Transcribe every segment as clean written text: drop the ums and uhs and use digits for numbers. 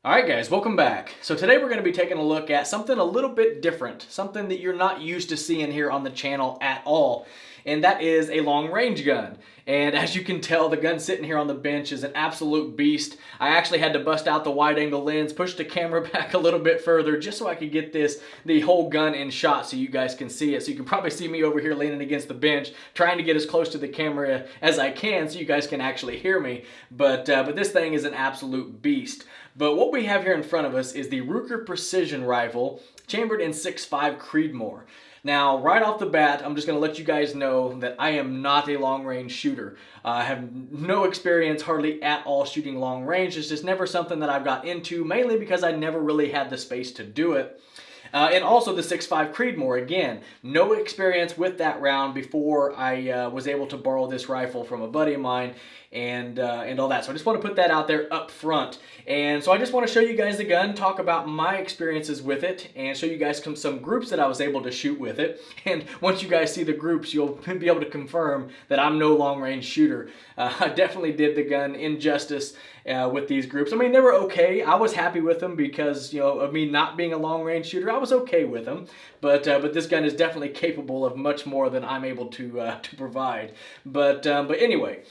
Alright guys, welcome back. So today we're going to be taking a look at something a little bit different, something that you're not used to seeing here on the channel at all, and that is a long range gun. And as you can tell, the gun sitting here on the bench is an absolute beast. I actually had to bust out the wide angle lens, push the camera back a little bit further just so I could get the whole gun in shot so you guys can see it. So you can probably see me over here leaning against the bench, trying to get as close to the camera as I can so you guys can actually hear me. But this thing is an absolute beast. But what we have here in front of us is the Ruger Precision Rifle, chambered in 6.5 Creedmoor. Now, right off the bat, I'm just going to let you guys know that I am not a long-range shooter. I have no experience hardly at all shooting long range. It's just never something that I've got into, mainly because I never really had the space to do it. And also the 6.5 Creedmoor, again, no experience with that round before I was able to borrow this rifle from a buddy of mine and all that. So I just want to put that out there up front. And so I just want to show you guys the gun, talk about my experiences with it, and show you guys some groups that I was able to shoot with it. And once you guys see the groups, you'll be able to confirm that I'm no long-range shooter. I definitely did the gun injustice with these groups. I mean, they were okay. I was happy with them because, you know, of me not being a long-range shooter. I was okay with them. But this gun is definitely capable of much more than I'm able to provide. But anyway.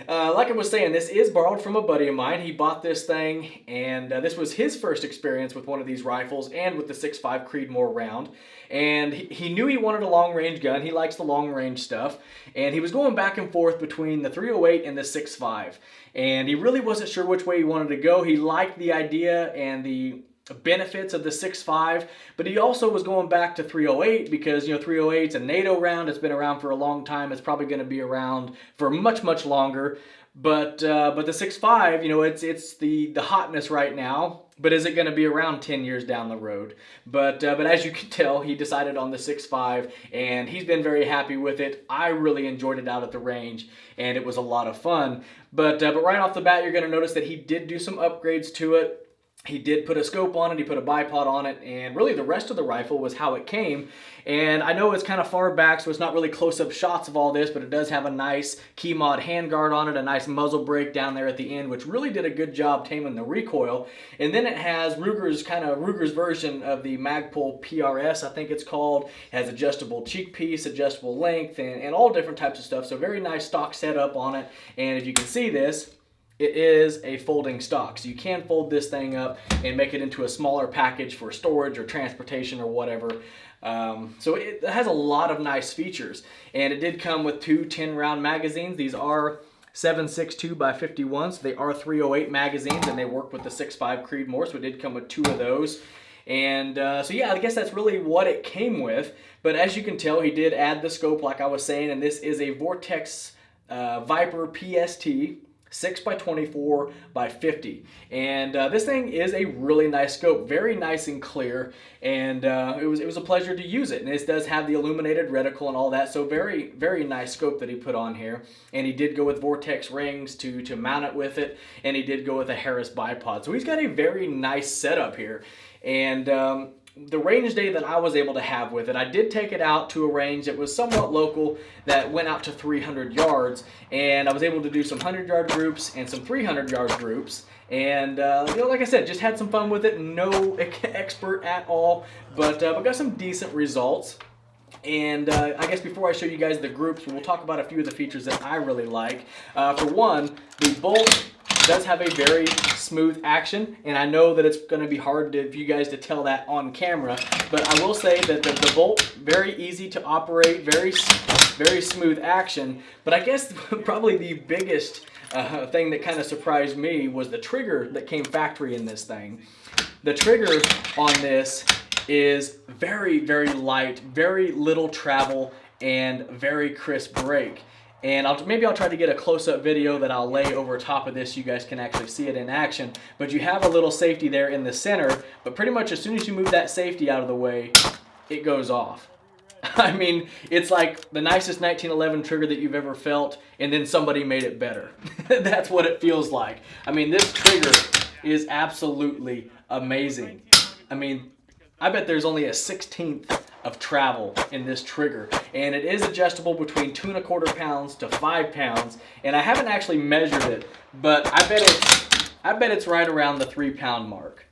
Like I was saying, this is borrowed from a buddy of mine. He bought this thing, and this was his first experience with one of these rifles and with the 6.5 Creedmoor round. And he knew he wanted a long-range gun. He likes the long-range stuff. And he was going back and forth between the 308 and the 6.5. And he really wasn't sure which way he wanted to go. He liked the idea and the benefits of the 6.5, but he also was going back to 308 because, you know, 308 is a NATO round. It's been around for a long time. It's probably going to be around for much longer. But the 6.5, you know, it's the hotness right now. But is it going to be around 10 years down the road? But as you can tell, he decided on the 6.5, and he's been very happy with it. I really enjoyed it out at the range, and it was a lot of fun. But right off the bat, you're going to notice that he did do some upgrades to it. He did put a scope on it, he put a bipod on it, and really the rest of the rifle was how it came. And I know it's kind of far back, so it's not really close-up shots of all this, but it does have a nice key mod handguard on it, a nice muzzle brake down there at the end, which really did a good job taming the recoil. And then it has Ruger's version of the Magpul PRS, I think it's called. It has adjustable cheek piece, adjustable length, and all different types of stuff. So very nice stock setup on it. And if you can see this, it is a folding stock, so you can fold this thing up and make it into a smaller package for storage or transportation or whatever. So it has a lot of nice features, and it did come with two 10-round magazines. These are 7.62 by 51, so they are 308 magazines, and they work with the 6.5 Creedmoor, so it did come with two of those. And so yeah, I guess that's really what it came with. But as you can tell, he did add the scope like I was saying, and this is a Vortex Viper PST 6x24 by 50, and this thing is a really nice scope, very nice and clear, and it was a pleasure to use it. And this does have the illuminated reticle and all that, so very nice scope that he put on here. And he did go with Vortex rings to mount it with it, and he did go with a Harris bipod. So he's got a very nice setup here. And the range day that I was able to have with it, I did take it out to a range that was somewhat local that went out to 300 yards, and I was able to do some 100-yard groups and some 300-yard groups. And you know, like I said, just had some fun with it. No expert at all, but got some decent results. And I guess before I show you guys the groups, we'll talk about a few of the features that I really like. For one, the bolt does have a very smooth action, and I know that it's going to be hard for you guys to tell that on camera, but I will say that the bolt, very easy to operate, very smooth action. But I guess probably the biggest thing that kind of surprised me was the trigger that came factory in this thing. The trigger on this is very light, very little travel, and very crisp break. And maybe I'll try to get a close-up video that I'll lay over top of this so you guys can actually see it in action. But you have a little safety there in the center, but pretty much as soon as you move that safety out of the way, it goes off. I mean, it's like the nicest 1911 trigger that you've ever felt, and then somebody made it better. That's what it feels like. I mean, this trigger is absolutely amazing. I mean, I bet there's only a 1/16 of travel in this trigger, and it is adjustable between 2¼ pounds to 5 pounds, and I haven't actually measured it, but I bet it's I bet it's right around the 3-pound mark,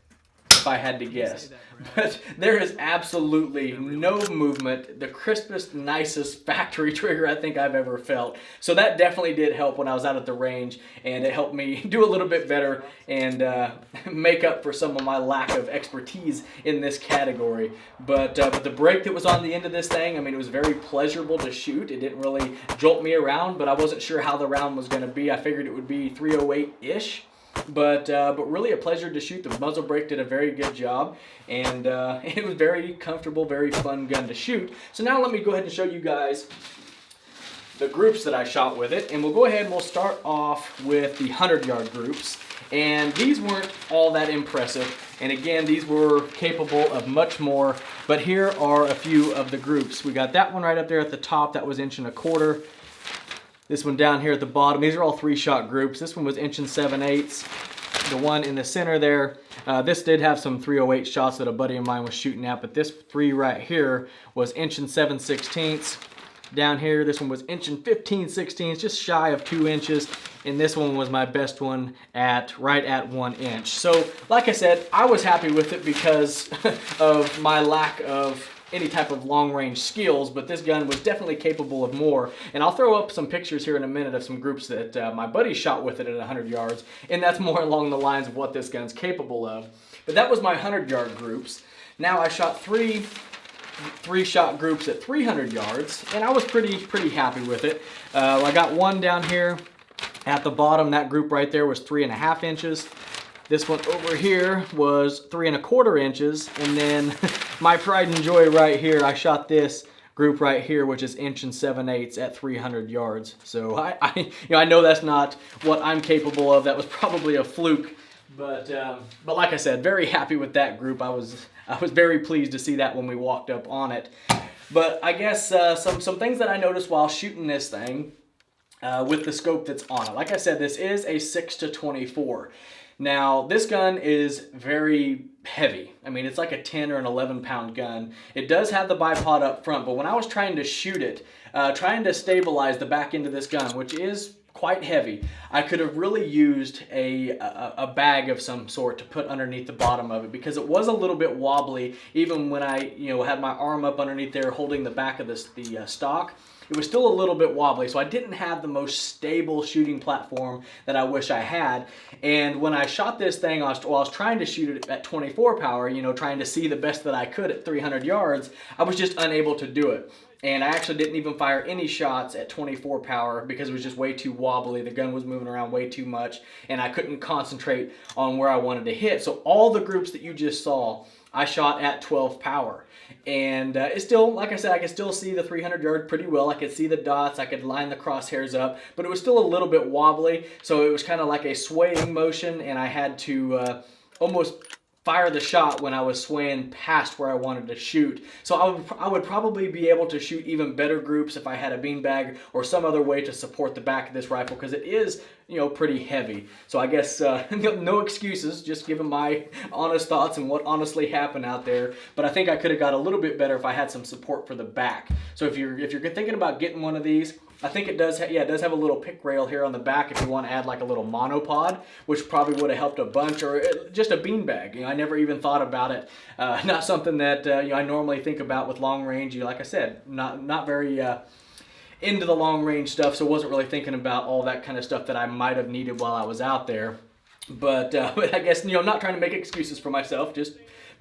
if I had to guess. But there is absolutely no movement. The crispest, nicest factory trigger I think I've ever felt. So that definitely did help when I was out at the range, and it helped me do a little bit better and make up for some of my lack of expertise in this category. But the brake that was on the end of this thing, I mean, it was very pleasurable to shoot. It didn't really jolt me around, but I wasn't sure how the round was going to be. I figured it would be 308-ish. But really a pleasure to shoot. The muzzle brake did a very good job, and it was very comfortable, very fun gun to shoot. So now let me go ahead and show you guys the groups that I shot with it, and we'll go ahead and we'll start off with the 100-yard groups. And these weren't all that impressive, and again, these were capable of much more, but here are a few of the groups. We got that one right up there at the top, that was 1.25 inches. This one down here at the bottom, these are all 3-shot groups. This one was 1 7/8. The one in the center there, this did have some 308 shots that a buddy of mine was shooting at, but this 3 right here was 1 7/16. Down here, this one was 1 15/16, just shy of 2 inches. And this one was my best one at right at 1 inch. So, like I said, I was happy with it because of my lack of any type of long-range skills, but this gun was definitely capable of more. And I'll throw up some pictures here in a minute of some groups that my buddy shot with it at 100 yards, and that's more along the lines of what this gun's capable of. But that was my 100-yard groups. Now I shot three shot groups at 300 yards, and I was pretty happy with it. I got one down here at the bottom. That group right there was 3.5 inches. This one over here was 3.25 inches, and then my pride and joy right here, I shot this group right here, which is 1 7/8 at 300 yards. So I know that's not what I'm capable of. That was probably a fluke, but like I said, very happy with that group. I was very pleased to see that when we walked up on it. But I guess some things that I noticed while shooting this thing with the scope that's on it. Like I said, this is a 6-24. Now, this gun is very heavy. I mean, it's like a 10 or an 11-pound gun. It does have the bipod up front, but when I was trying to shoot it, trying to stabilize the back end of this gun, which is quite heavy, I could have really used a bag of some sort to put underneath the bottom of it, because it was a little bit wobbly even when I had my arm up underneath there holding the back of the stock. It was still a little bit wobbly, so I didn't have the most stable shooting platform that I wish I had. And when I shot this thing, while I was trying to shoot it at 24 power, trying to see the best that I could at 300 yards, I was just unable to do it. And I actually didn't even fire any shots at 24 power because it was just way too wobbly. The gun was moving around way too much, and I couldn't concentrate on where I wanted to hit. So all the groups that you just saw, I shot at 12 power. And it's still, like I said, I could still see the 300 yard pretty well. I could see the dots, I could line the crosshairs up, but it was still a little bit wobbly. So it was kind of like a swaying motion, and I had to almost fire the shot when I was swaying past where I wanted to shoot. So I would probably be able to shoot even better groups if I had a beanbag or some other way to support the back of this rifle, because it is, pretty heavy. So I guess no excuses, just giving my honest thoughts and what honestly happened out there. But I think I could have got a little bit better if I had some support for the back. So if you're thinking about getting one of these, I think it does have a little pick rail here on the back if you want to add like a little monopod, which probably would have helped a bunch, or just a beanbag. I never even thought about it. Not something that I normally think about with long range. Like I said, not very into the long range stuff, so wasn't really thinking about all that kind of stuff that I might have needed while I was out there. But I guess not trying to make excuses for myself, just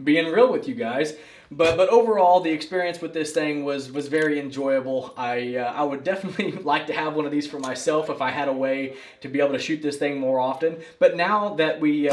being real with you guys. But overall, the experience with this thing was very enjoyable. I would definitely like to have one of these for myself if I had a way to be able to shoot this thing more often. But now that we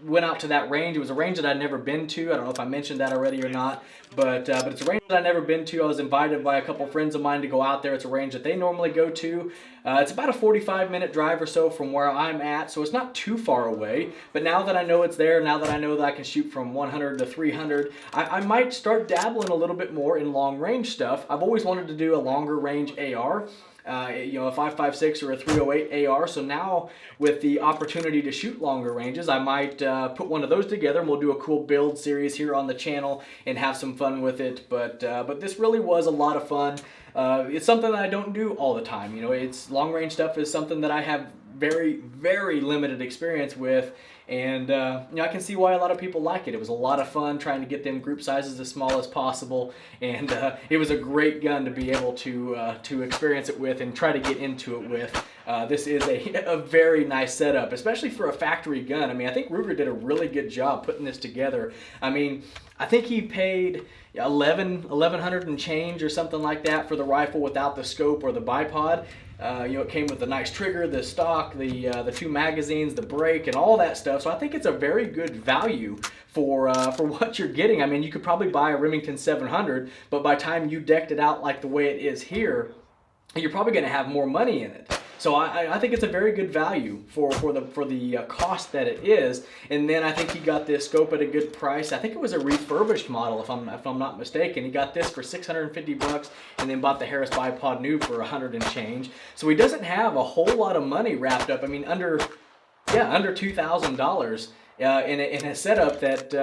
went out to that range, it was a range that I'd never been to. I don't know if I mentioned that already or not, but it's a range that I've never been to. I was invited by a couple friends of mine to go out there. It's a range that they normally go to. It's about a 45-minute drive or so from where I'm at, so it's not too far away. But now that I know it's there, now that I know that I can shoot from 100 to 300, I might start dabbling a little bit more in long range stuff. I've always wanted to do a longer range AR. A 5.56 or a 308 AR. So now with the opportunity to shoot longer ranges, I might put one of those together, and we'll do a cool build series here on the channel and have some fun with it. But this really was a lot of fun. It's something that I don't do all the time. It's long range stuff is something that I have very, very limited experience with, And I can see why a lot of people like it. It was a lot of fun trying to get them group sizes as small as possible, and it was a great gun to be able to experience it with and try to get into it with. This is a very nice setup, especially for a factory gun. I mean, I think Ruger did a really good job putting this together. I mean, I think he paid $1,100 and change or something like that for the rifle without the scope or the bipod. It came with a nice trigger, the stock, the 2 magazines, the brake, and all that stuff. So I think it's a very good value for what you're getting. I mean, you could probably buy a Remington 700, but by the time you decked it out like the way it is here, you're probably going to have more money in it. So I think it's a very good value for the cost that it is. And then I think he got this scope at a good price. I think it was a refurbished model, if I'm not mistaken. He got this for $650 and then bought the Harris bipod new for $100 and change. So he doesn't have a whole lot of money wrapped up. I mean, under $2,000. In a setup that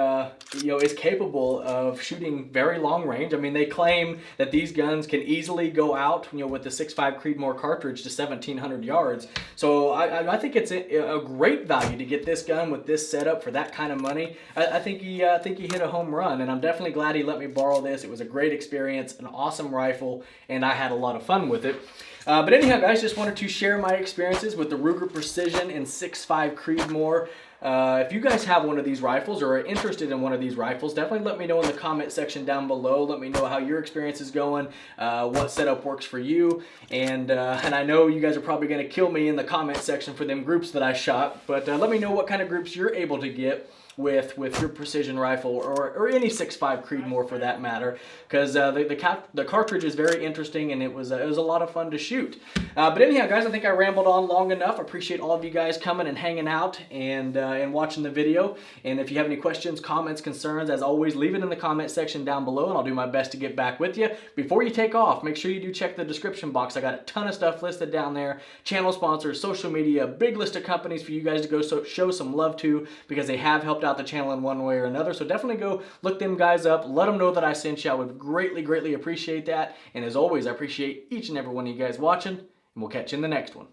is capable of shooting very long range. I mean, they claim that these guns can easily go out with the 6.5 Creedmoor cartridge to 1,700 yards. So I think it's a great value to get this gun with this setup for that kind of money. I think he hit a home run, and I'm definitely glad he let me borrow this. It was a great experience, an awesome rifle, and I had a lot of fun with it. But anyhow, guys, just wanted to share my experiences with the Ruger Precision and 6.5 Creedmoor. If you guys have one of these rifles or are interested in one of these rifles, definitely let me know in the comment section down below. Let me know how your experience is going, what setup works for you, and I know you guys are probably going to kill me in the comment section for them groups that I shot, but let me know what kind of groups you're able to get with your precision rifle or any 6.5 Creedmoor for that matter, because the cartridge is very interesting and it was a lot of fun to shoot. But anyhow, guys, I think I rambled on long enough. I appreciate all of you guys coming and hanging out and watching the video. And if you have any questions, comments, concerns, as always, leave it in the comment section down below and I'll do my best to get back with you. Before you take off, make sure you do check the description box. I got a ton of stuff listed down there. Channel sponsors, social media, big list of companies for you guys to go show some love to, because they have helped out the channel in one way or another. So definitely go look them guys up. Let them know that I sent you. I would greatly appreciate that. And as always, I appreciate each and every one of you guys watching, and we'll catch you in the next one.